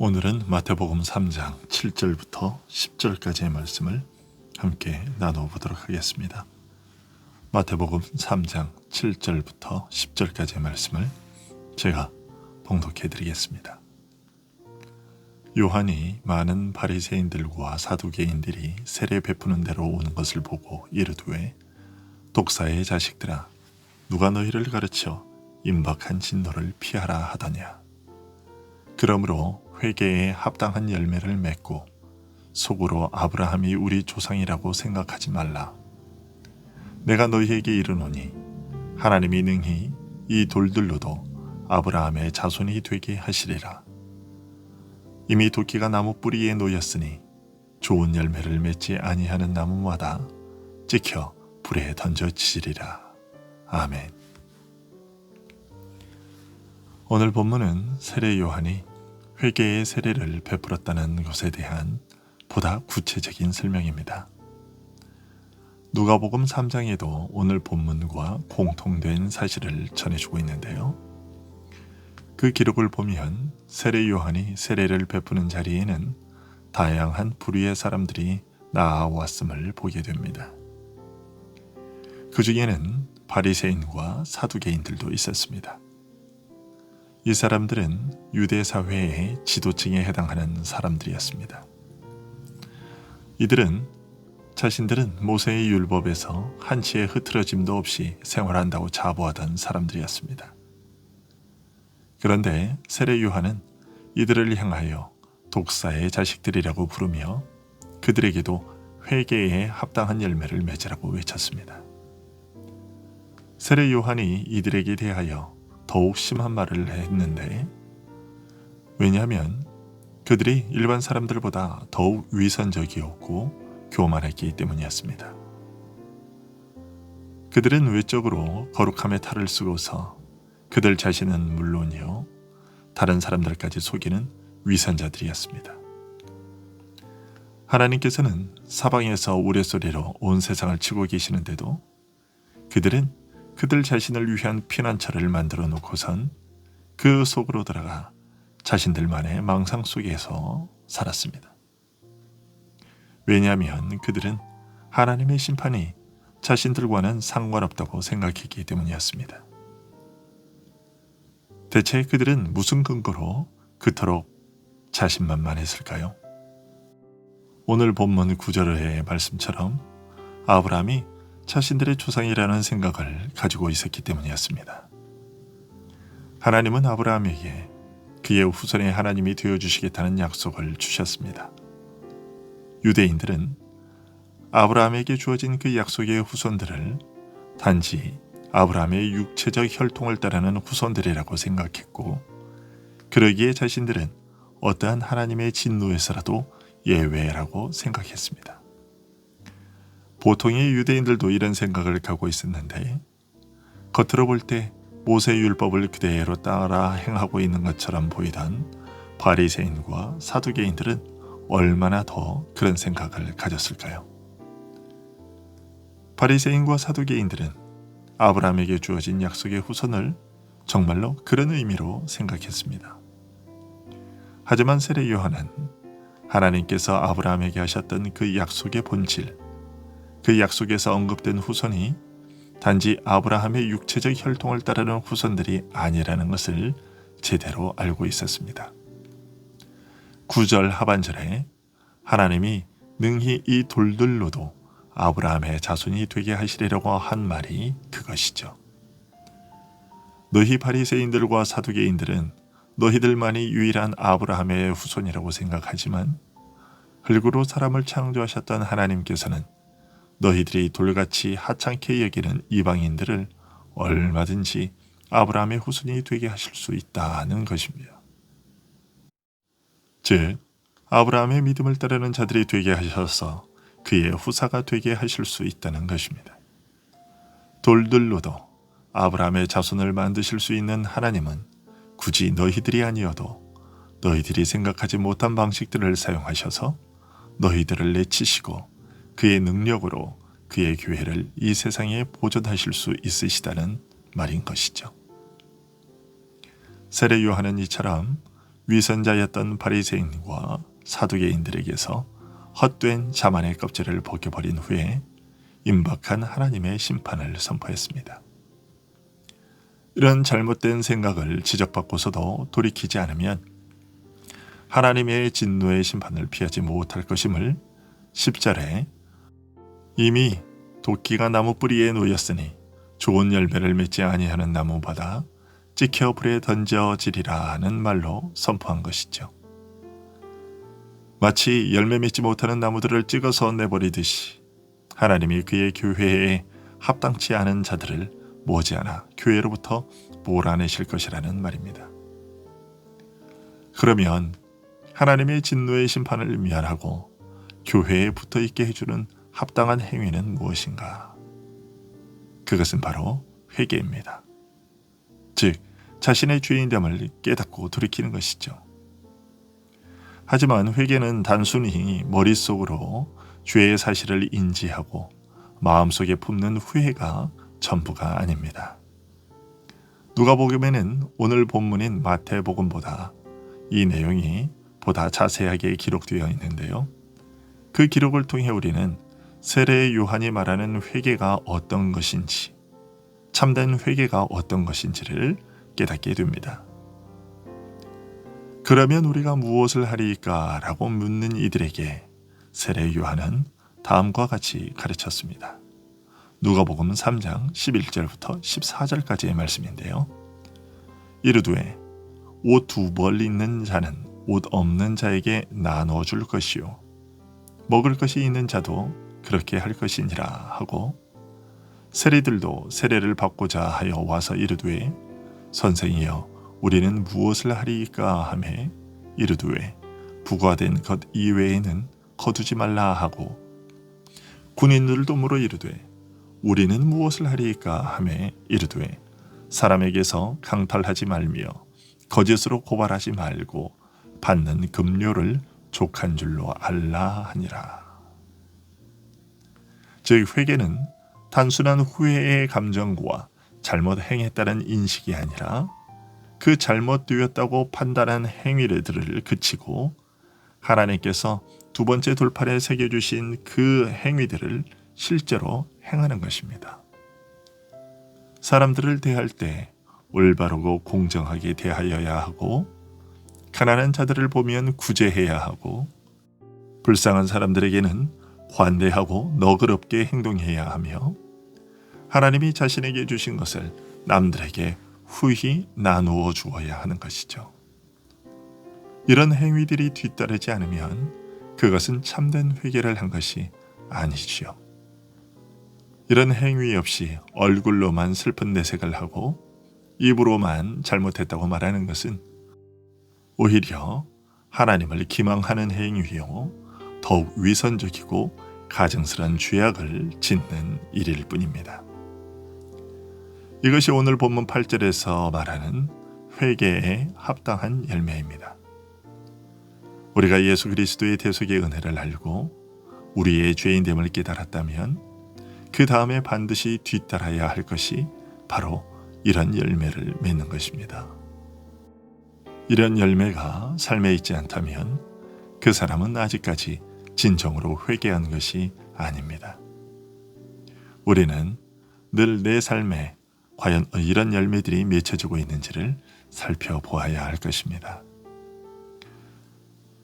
오늘은 마태복음 3장 7절부터 10절까지의 말씀을 함께 나눠보도록 하겠습니다. 마태복음 3장 7절부터 10절까지의 말씀을 제가 봉독해 드리겠습니다. 요한이 많은 바리새인들과 사두개인들이 세례 베푸는 데로 오는 것을 보고 이르되, 독사의 자식들아, 누가 너희를 가르쳐 임박한 진노를 피하라 하더냐. 그러므로 회개에 합당한 열매를 맺고 속으로 아브라함이 우리 조상이라고 생각하지 말라. 내가 너희에게 이르노니 하나님이 능히 이 돌들로도 아브라함의 자손이 되게 하시리라. 이미 도끼가 나무 뿌리에 놓였으니 좋은 열매를 맺지 아니하는 나무마다 찍혀 불에 던져지리라. 아멘. 오늘 본문은 세례 요한이 회개의 세례를 베풀었다는 것에 대한 보다 구체적인 설명입니다. 누가복음 3장에도 오늘 본문과 공통된 사실을 전해주고 있는데요. 그 기록을 보면 세례 요한이 세례를 베푸는 자리에는 다양한 부류의 사람들이 나아왔음을 보게 됩니다. 그 중에는 바리새인과 사두개인들도 있었습니다. 이 사람들은 유대 사회의 지도층에 해당하는 사람들이었습니다. 이들은 자신들은 모세의 율법에서 한치의 흐트러짐도 없이 생활한다고 자부하던 사람들이었습니다. 그런데 세례 요한은 이들을 향하여 독사의 자식들이라고 부르며 그들에게도 회개에 합당한 열매를 맺으라고 외쳤습니다. 세례 요한이 이들에게 대하여 더욱 심한 말을 했는데, 왜냐하면 그들이 일반 사람들보다 더욱 위선적이었고 교만했기 때문이었습니다. 그들은 외적으로 거룩함의 탈을 쓰고서 그들 자신은 물론이요, 다른 사람들까지 속이는 위선자들이었습니다. 하나님께서는 사방에서 우레소리로 온 세상을 치고 계시는데도 그들은 그들 자신을 위한 피난처를 만들어 놓고선 그 속으로 들어가 자신들만의 망상 속에서 살았습니다. 왜냐하면 그들은 하나님의 심판이 자신들과는 상관없다고 생각했기 때문이었습니다. 대체 그들은 무슨 근거로 그토록 자신만만했을까요? 오늘 본문 9절의 말씀처럼 아브라함이 자신들의 조상이라는 생각을 가지고 있었기 때문이었습니다. 하나님은 아브라함에게 그의 후손의 하나님이 되어주시겠다는 약속을 주셨습니다. 유대인들은 아브라함에게 주어진 그 약속의 후손들을 단지 아브라함의 육체적 혈통을 따르는 후손들이라고 생각했고, 그러기에 자신들은 어떠한 하나님의 진노에서라도 예외라고 생각했습니다. 보통의 유대인들도 이런 생각을 갖고 있었는데, 겉으로 볼 때 모세 율법을 그대로 따라 행하고 있는 것처럼 보이던 바리새인과 사두개인들은 얼마나 더 그런 생각을 가졌을까요? 바리새인과 사두개인들은 아브라함에게 주어진 약속의 후손을 정말로 그런 의미로 생각했습니다. 하지만 세례 요한은 하나님께서 아브라함에게 하셨던 그 약속의 본질, 그 약속에서 언급된 후손이 단지 아브라함의 육체적 혈통을 따르는 후손들이 아니라는 것을 제대로 알고 있었습니다. 9절 하반절에 하나님이 능히 이 돌들로도 아브라함의 자손이 되게 하시리라고 한 말이 그것이죠. 너희 바리새인들과 사두개인들은 너희들만이 유일한 아브라함의 후손이라고 생각하지만, 흙으로 사람을 창조하셨던 하나님께서는 너희들이 돌같이 하찮게 여기는 이방인들을 얼마든지 아브라함의 후손이 되게 하실 수 있다는 것입니다. 즉, 아브라함의 믿음을 따르는 자들이 되게 하셔서 그의 후사가 되게 하실 수 있다는 것입니다. 돌들로도 아브라함의 자손을 만드실 수 있는 하나님은 굳이 너희들이 아니어도 너희들이 생각하지 못한 방식들을 사용하셔서 너희들을 내치시고 그의 능력으로 그의 교회를 이 세상에 보존하실 수 있으시다는 말인 것이죠. 세례 요한은 이처럼 위선자였던 바리새인과 사두개인들에게서 헛된 자만의 껍질을 벗겨버린 후에 임박한 하나님의 심판을 선포했습니다. 이런 잘못된 생각을 지적받고서도 돌이키지 않으면 하나님의 진노의 심판을 피하지 못할 것임을 10절에 이미 도끼가 나무 뿌리에 놓였으니 좋은 열매를 맺지 아니하는 나무마다 찍혀 불에 던져지리라 하는 말로 선포한 것이죠. 마치 열매 맺지 못하는 나무들을 찍어서 내버리듯이 하나님이 그의 교회에 합당치 않은 자들을 머지않아 교회로부터 몰아내실 것이라는 말입니다. 그러면 하나님의 진노의 심판을 면하고 교회에 붙어있게 해주는 합당한 행위는 무엇인가? 그것은 바로 회개입니다. 즉, 자신의 죄인됨을 깨닫고 돌이키는 것이죠. 하지만 회개는 단순히 머릿속으로 죄의 사실을 인지하고 마음속에 품는 후회가 전부가 아닙니다. 누가복음에는 오늘 본문인 마태복음보다 이 내용이 보다 자세하게 기록되어 있는데요. 그 기록을 통해 우리는 세례 요한이 말하는 회개가 어떤 것인지, 참된 회개가 어떤 것인지를 깨닫게 됩니다. 그러면 우리가 무엇을 하리까? 라고 묻는 이들에게 세례 요한은 다음과 같이 가르쳤습니다. 누가복음 3장 11절부터 14절까지의 말씀인데요. 이르되 옷 2벌 있는 자는 옷 없는 자에게 나눠줄 것이요 먹을 것이 있는 자도 그렇게 할 것이니라 하고 세리들도 세례를 받고자 하여 와서 이르되 선생이여 우리는 무엇을 하리까 하매 이르되 부과된 것 이외에는 거두지 말라 하고 군인들도 물어 이르되 우리는 무엇을 하리까 하매 이르되 사람에게서 강탈하지 말며 거짓으로 고발하지 말고 받는 급료를 족한 줄로 알라 하니라. 즉 회개는 단순한 후회의 감정과 잘못 행했다는 인식이 아니라 그 잘못되었다고 판단한 행위들을 그치고 하나님께서 두 번째 돌판에 새겨주신 그 행위들을 실제로 행하는 것입니다. 사람들을 대할 때 올바르고 공정하게 대하여야 하고 가난한 자들을 보면 구제해야 하고 불쌍한 사람들에게는 관대하고 너그럽게 행동해야 하며 하나님이 자신에게 주신 것을 남들에게 후히 나누어 주어야 하는 것이죠. 이런 행위들이 뒤따르지 않으면 그것은 참된 회개를 한 것이 아니지요. 이런 행위 없이 얼굴로만 슬픈 내색을 하고 입으로만 잘못했다고 말하는 것은 오히려 하나님을 기망하는 행위요 더욱 위선적이고 가증스러운 죄악을 짓는 일일 뿐입니다. 이것이 오늘 본문 8절에서 말하는 회개에 합당한 열매입니다. 우리가 예수 그리스도의 대속의 은혜를 알고 우리의 죄인됨을 깨달았다면 그 다음에 반드시 뒤따라야 할 것이 바로 이런 열매를 맺는 것입니다. 이런 열매가 삶에 있지 않다면 그 사람은 아직까지 진정으로 회개한 것이 아닙니다. 우리는 늘 내 삶에 과연 이런 열매들이 맺혀지고 있는지를 살펴보아야 할 것입니다.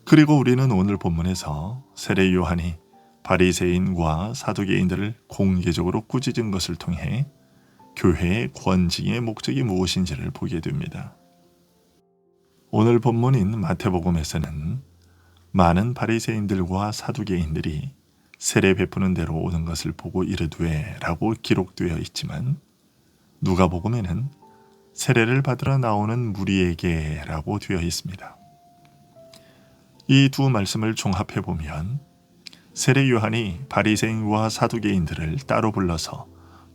그리고 우리는 오늘 본문에서 세례 요한이 바리새인과 사두개인들을 공개적으로 꾸짖은 것을 통해 교회의 권징의 목적이 무엇인지를 보게 됩니다. 오늘 본문인 마태복음에서는 많은 바리새인들과 사두개인들이 세례 베푸는 대로 오는 것을 보고 이르되 라고 기록되어 있지만 누가복음에는 세례를 받으러 나오는 무리에게 라고 되어 있습니다. 이 두 말씀을 종합해 보면 세례 요한이 바리새인과 사두개인들을 따로 불러서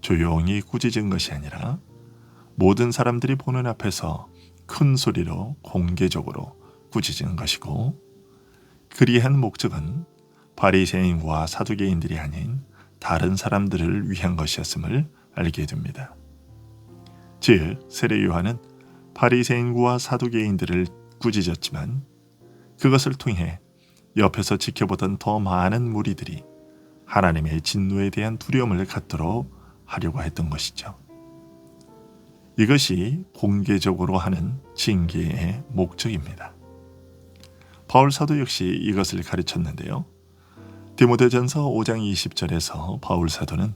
조용히 꾸짖은 것이 아니라 모든 사람들이 보는 앞에서 큰 소리로 공개적으로 꾸짖은 것이고 그리한 목적은 바리새인과 사두개인들이 아닌 다른 사람들을 위한 것이었음을 알게 됩니다. 즉 세례 요한은 바리새인과 사두개인들을 꾸짖었지만 그것을 통해 옆에서 지켜보던 더 많은 무리들이 하나님의 진노에 대한 두려움을 갖도록 하려고 했던 것이죠. 이것이 공개적으로 하는 징계의 목적입니다. 바울 사도 역시 이것을 가르쳤는데요. 디모데전서 5장 20절에서 바울 사도는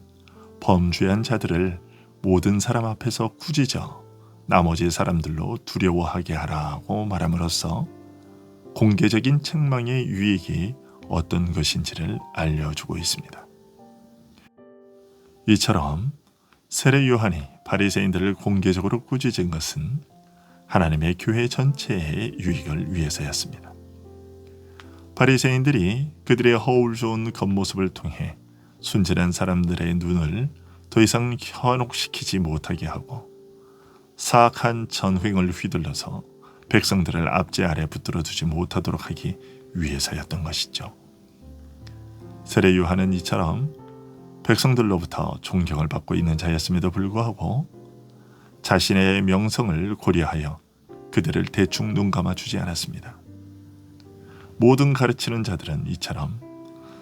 범죄한 자들을 모든 사람 앞에서 꾸짖어 나머지 사람들로 두려워하게 하라고 말함으로써 공개적인 책망의 유익이 어떤 것인지를 알려주고 있습니다. 이처럼 세례 요한이 바리새인들을 공개적으로 꾸짖은 것은 하나님의 교회 전체의 유익을 위해서였습니다. 바리새인들이 그들의 허울 좋은 겉모습을 통해 순진한 사람들의 눈을 더 이상 현혹시키지 못하게 하고 사악한 전횡을 휘둘러서 백성들을 앞제 아래 붙들어 두지 못하도록 하기 위해서였던 것이죠. 세례 요한은 이처럼 백성들로부터 존경을 받고 있는 자였음에도 불구하고 자신의 명성을 고려하여 그들을 대충 눈감아 주지 않았습니다. 모든 가르치는 자들은 이처럼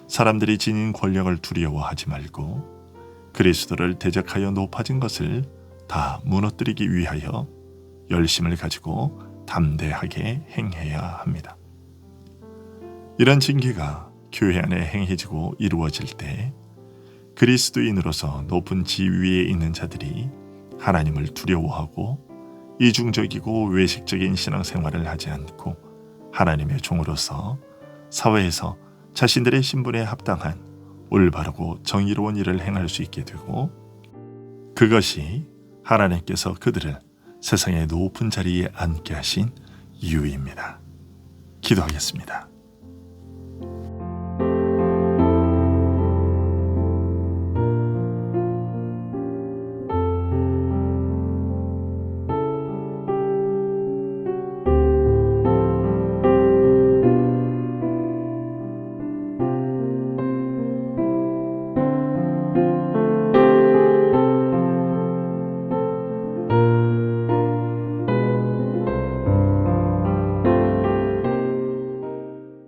사람들이 지닌 권력을 두려워하지 말고 그리스도를 대적하여 높아진 것을 다 무너뜨리기 위하여 열심을 가지고 담대하게 행해야 합니다. 이런 징계가 교회 안에 행해지고 이루어질 때 그리스도인으로서 높은 지위에 있는 자들이 하나님을 두려워하고 이중적이고 외식적인 신앙생활을 하지 않고 하나님의 종으로서 사회에서 자신들의 신분에 합당한 올바르고 정의로운 일을 행할 수 있게 되고 그것이 하나님께서 그들을 세상의 높은 자리에 앉게 하신 이유입니다. 기도하겠습니다.